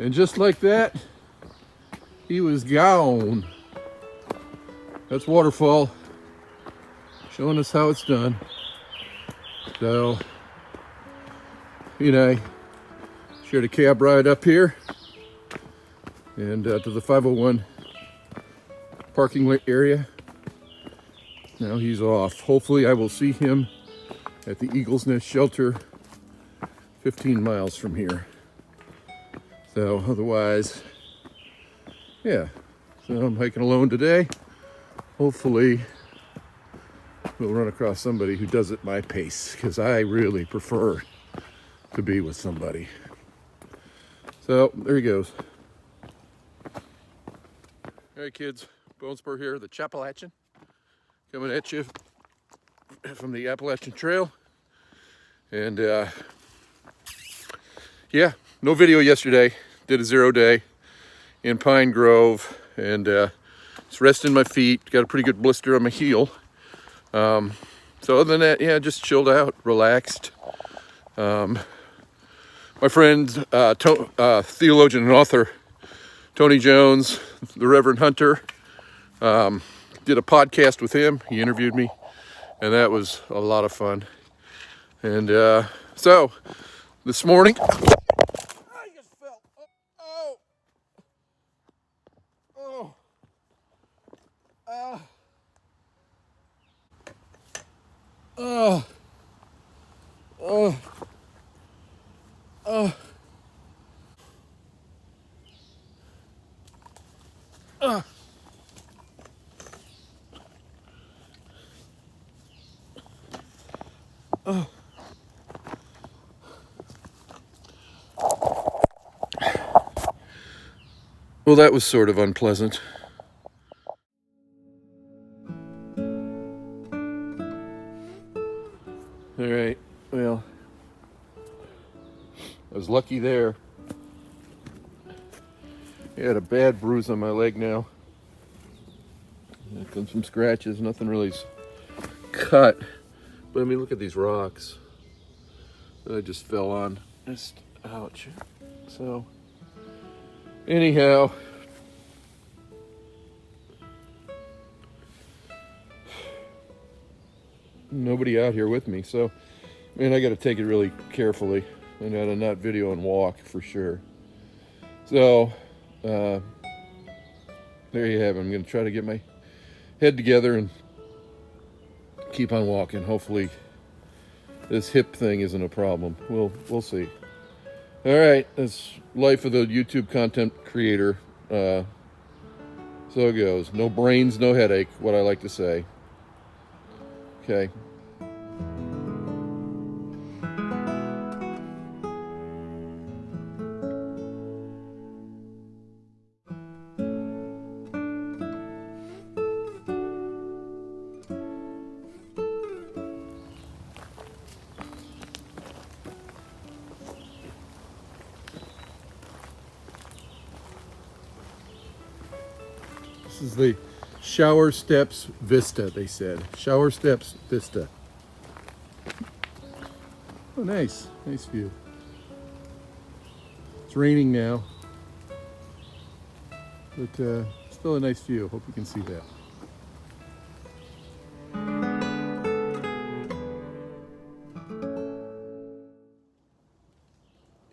And just like that, he was gone. That's waterfall, showing us how it's done. So, you know, shared a cab ride up here and to the 501 parking lot area. Now he's off. Hopefully I will see him at the Eagle's Nest shelter 15 miles from here. So otherwise, yeah. So I'm hiking alone today. Hopefully we'll run across somebody who does it my pace, because I really prefer to be with somebody. So there he goes. All right, kids, Spur here, the Appalachian, coming at you from the Appalachian Trail. And yeah, no video yesterday. Did a 0 day in Pine Grove, and just resting my feet. Got a pretty good blister on my heel. So other than that, yeah, just chilled out, relaxed. My friend, theologian and author, Tony Jones, the Reverend Hunter, did a podcast with him. He interviewed me, and that was a lot of fun. And so this morning, I just fell. Well, that was sort of unpleasant. All right, well, I was lucky there. I had a bad bruise on my leg now. Got some scratches, nothing really cut. But I mean, look at these rocks that I just fell on. Just, ouch. So, anyhow, nobody out here with me, so man, I got to take it really carefully. I got to not video and walk for sure. So there you have it. I'm going to try to get my head together and keep on walking. Hopefully this hip thing isn't a problem. We'll see. All right, that's life of the YouTube content creator. So it goes. No brains, no headache, what I like to say. Okay. This is the Shower Steps Vista, they said. Shower Steps Vista. Oh, nice. Nice view. It's raining now, but still a nice view. Hope you can see that.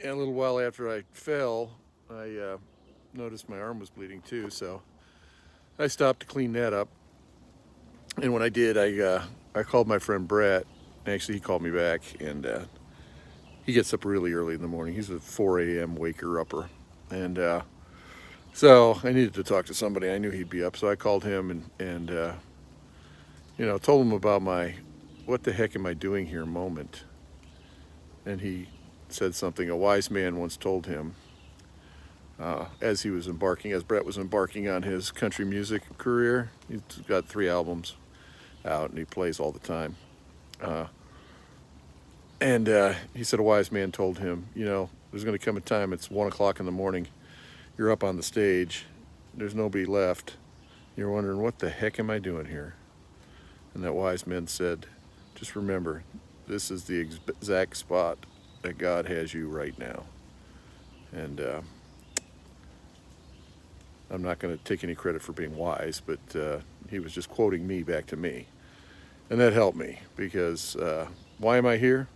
And a little while after I fell, I noticed my arm was bleeding too, so I stopped to clean that up. And when I did, I called my friend Brett. Actually, he called me back, and he gets up really early in the morning. He's a 4 a.m. waker-upper. And so I needed to talk to somebody. I knew he'd be up, so I called him and you know, told him about my "what the heck am I doing here" moment. And he said something a wise man once told him as Brett was embarking on his country music career. He's got 3 albums out, and he plays all the time. And he said a wise man told him, you know, there's going to come a time, it's 1 o'clock in the morning, you're up on the stage, there's nobody left, you're wondering, what the heck am I doing here? And that wise man said, just remember, this is the exact spot that God has you right now. And I'm not going to take any credit for being wise, but he was just quoting me back to me. And that helped me because why am I here?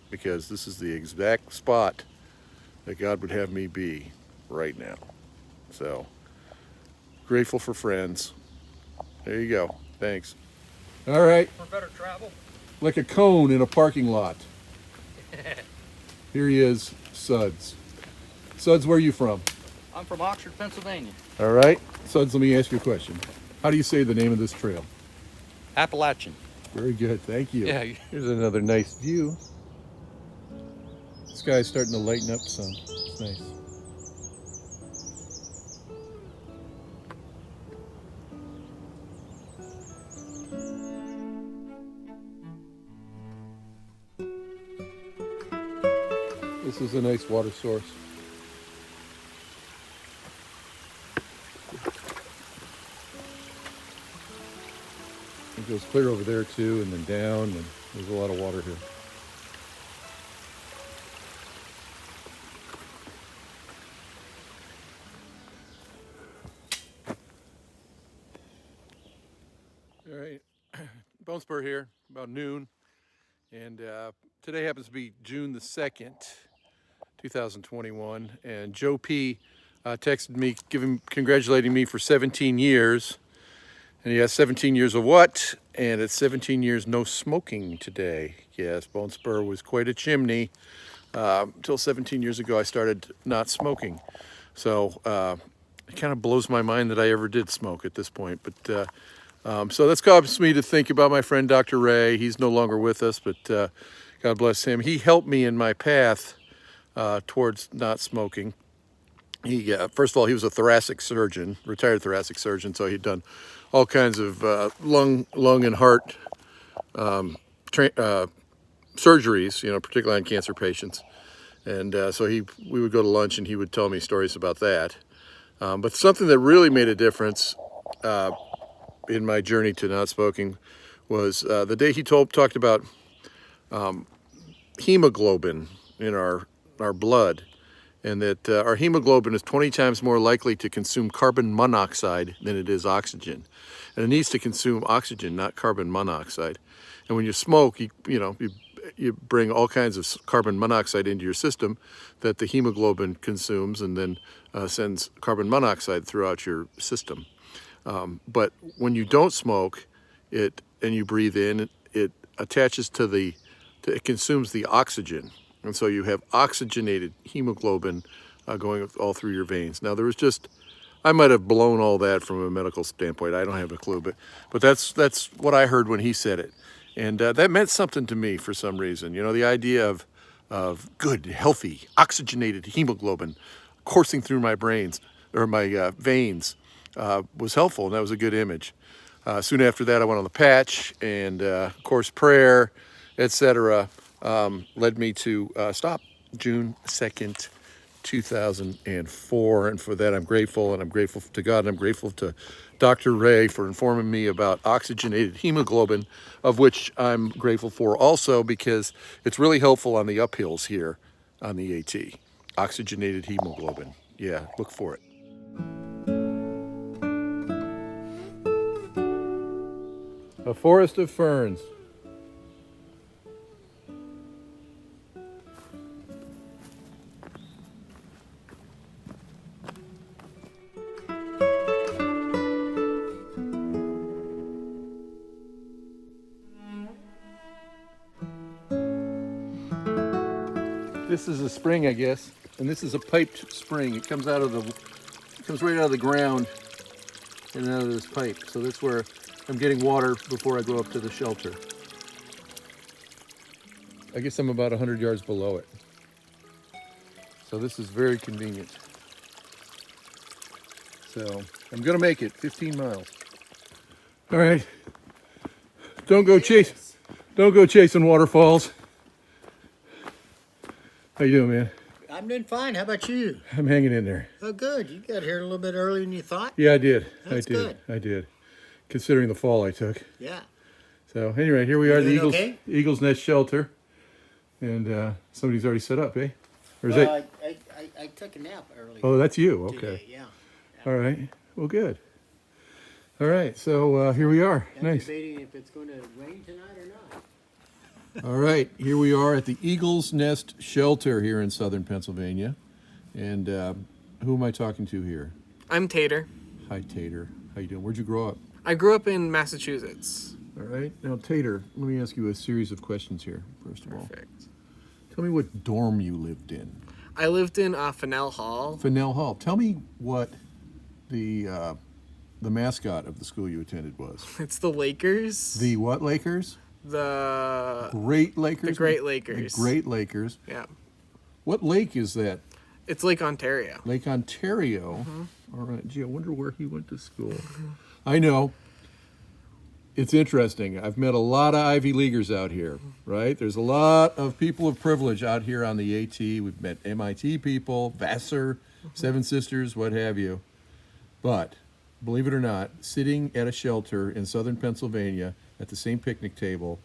Because this is the exact spot that God would have me be right now. So, grateful for friends. There you go. Thanks. All right. For better travel. Like a cone in a parking lot. Here he is, Suds. Suds, where are you from? I'm from Oxford, Pennsylvania. All right. Suds, let me ask you a question. How do you say the name of this trail? Appalachian. Very good. Thank you. Yeah. Here's another nice view. The sky's starting to lighten up some. It's nice. This is a nice water source. It goes clear over there too, and then down, and there's a lot of water here. All right, Bone Spur here, about noon, and today happens to be June the 2nd, 2021, and Joe P. Texted me, congratulating me for 17 years. And he has 17 years of what? And it's 17 years no smoking today. Yes, Bone Spur was quite a chimney. Until 17 years ago, I started not smoking. So it kind of blows my mind that I ever did smoke at this point. But so that's caused me to think about my friend Dr. Ray. He's no longer with us, but God bless him. He helped me in my path towards not smoking. He first of all, he was a thoracic surgeon, retired thoracic surgeon, so he'd done all kinds of lung and heart surgeries, you know, particularly on cancer patients. And so we would go to lunch and he would tell me stories about that. But something that really made a difference in my journey to not smoking was the day he talked about hemoglobin in our blood, and that our hemoglobin is 20 times more likely to consume carbon monoxide than it is oxygen. And it needs to consume oxygen, not carbon monoxide. And when you smoke, you bring all kinds of carbon monoxide into your system that the hemoglobin consumes and then sends carbon monoxide throughout your system. But when you don't smoke and you breathe in, it attaches to it consumes the oxygen. And so you have oxygenated hemoglobin going all through your veins. Now I might have blown all that from a medical standpoint. I don't have a clue, but that's what I heard when he said it. And that meant something to me for some reason. You know, the idea of good, healthy, oxygenated hemoglobin coursing through my brains or my veins was helpful, and that was a good image. Soon after that, I went on the patch, and of course, prayer, etc., led me to stop June 2nd, 2004. And for that, I'm grateful, and I'm grateful to God, and I'm grateful to Dr. Ray for informing me about oxygenated hemoglobin, of which I'm grateful for also because it's really helpful on the uphills here on the AT. Oxygenated hemoglobin. Yeah, look for it. A forest of ferns. This is a spring, I guess, and this is a piped spring. It comes right out of the ground and out of this pipe. So that's where I'm getting water before I go up to the shelter. I guess I'm about 100 yards below it. So this is very convenient. So I'm gonna make it 15 miles. All right, don't go chasing waterfalls. How you doing, man? I'm doing fine. How about you? I'm hanging in there. Oh, good. You got here a little bit earlier than you thought? Yeah, I did. That's good. I did. Considering the fall I took. Yeah. So anyway, here we are, the Eagle's Nest Shelter. And somebody's already set up, eh? Or is Well, I took a nap earlier. Oh, that's you. Okay. Today, yeah. All right. Well, good. All right. So here we are. I'm Nice. debating if it's going to rain tonight or not. All right. Here we are at the Eagle's Nest Shelter here in southern Pennsylvania. And who am I talking to here? I'm Tater. Hi, Tater. How you doing? Where'd you grow up? I grew up in Massachusetts. All right. Now, Tater, let me ask you a series of questions here, first of all. Perfect. Tell me what dorm you lived in. I lived in Fennell Hall. Fennell Hall. Tell me what the mascot of the school you attended was. It's the Lakers. The what Lakers? The Great Lakers? The Great Lakers. The Great Lakers. Yeah. What lake is that? It's Lake Ontario. Lake Ontario. All right. Gee, I wonder where he went to school. I know. It's interesting. I've met a lot of Ivy Leaguers out here, right? There's a lot of people of privilege out here on the AT. We've met MIT people, Vassar, Seven Sisters, what have you. But, believe it or not, sitting at a shelter in southern Pennsylvania at the same picnic table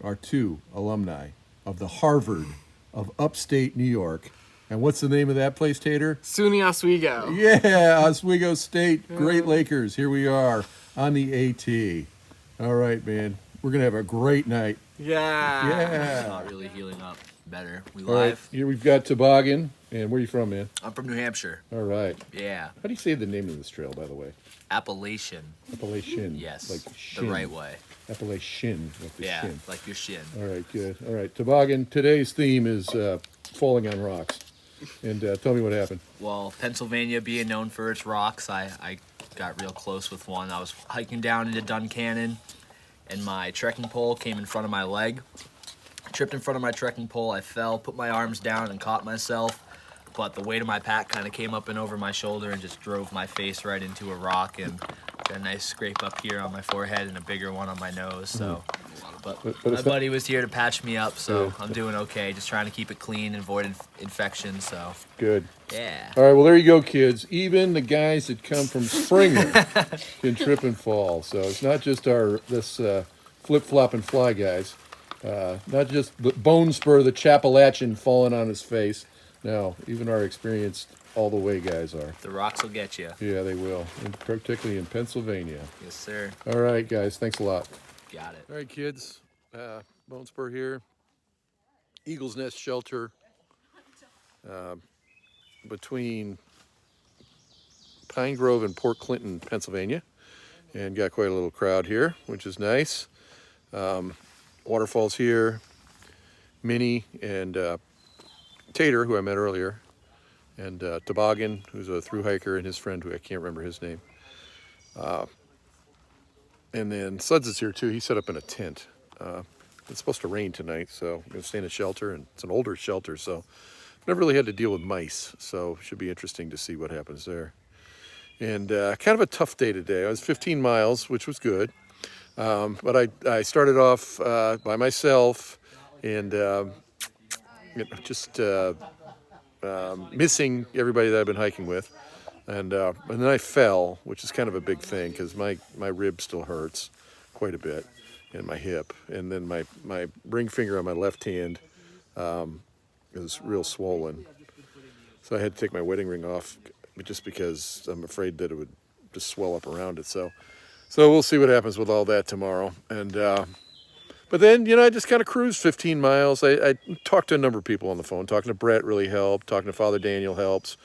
are two alumni of the Harvard of upstate New York. And what's the name of that place, Tater? SUNY Oswego. Yeah, Oswego State, Great Lakers. Here we are on the AT. All right, man. We're going to have a great night. Yeah. Yeah. Not really healing up better. We All right, live. here we've got Toboggan. And where are you from, man? I'm from New Hampshire. All right. Yeah. How do you say the name of this trail, by the way? Appalachian. Appalachian. Yes. Like the shin. right way. Appalachian, like the Yeah. shin. Like your shin. All right, good. All right, Toboggan, today's theme is falling on rocks. And tell me what happened. Well, Pennsylvania being known for its rocks, I got real close with one. I was hiking down into Duncannon, and my trekking pole came in front of my leg. I tripped in front of my trekking pole. I fell, put my arms down, and caught myself. But the weight of my pack kind of came up and over my shoulder and just drove my face right into a rock, and got a nice scrape up here on my forehead and a bigger one on my nose. So, but But my it's not- buddy was here to patch me up, so Yeah. I'm doing okay. Just trying to keep it clean and avoid infection. So, Good. yeah. All right, well, there you go, kids. Even the guys that come from Springer can trip and fall. So it's not just this flip-flop and fly guys. Not just the Bone Spur, the Appalachian falling on his face. No, even our experienced all-the-way guys are. The rocks will get you. Yeah, they will, and particularly in Pennsylvania. Yes, sir. All right, guys, thanks a lot. Got it. All right, kids, Bone Spur here. Eagle's Nest Shelter between Pine Grove and Port Clinton, Pennsylvania. And got quite a little crowd here, which is nice. Waterfalls here. Minnie and Tater, who I met earlier. And Toboggan, who's a thru hiker, and his friend, who I can't remember his name. And then Suds is here too. He set up in a tent. It's supposed to rain tonight, so I'm going to stay in a shelter, and it's an older shelter, so never really had to deal with mice, so should be interesting to see what happens there. And kind of a tough day today. I was 15 miles, which was good, but I started off by myself, and just missing everybody that I've been hiking with. And then I fell, which is kind of a big thing because my rib still hurts quite a bit, and my hip, and then my ring finger on my left hand is real swollen. So I had to take my wedding ring off just because I'm afraid that it would just swell up around it. So we'll see what happens with all that tomorrow. And but then, I just kind of cruised 15 miles. I talked to a number of people on the phone. Talking to Brett really helped. Talking to Father Daniel helps.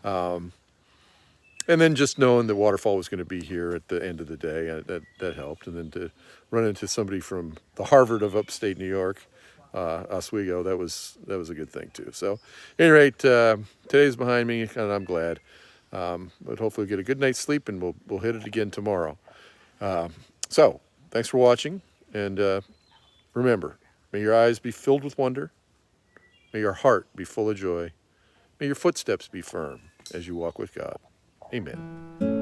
And then just knowing the waterfall was going to be here at the end of the day, that helped. And then to run into somebody from the Harvard of upstate New York, Oswego, that was a good thing too. So, at any rate, today's behind me, and I'm glad. But hopefully we'll get a good night's sleep, and we'll hit it again tomorrow. So, thanks for watching, and remember, may your eyes be filled with wonder, may your heart be full of joy, may your footsteps be firm as you walk with God. Amen.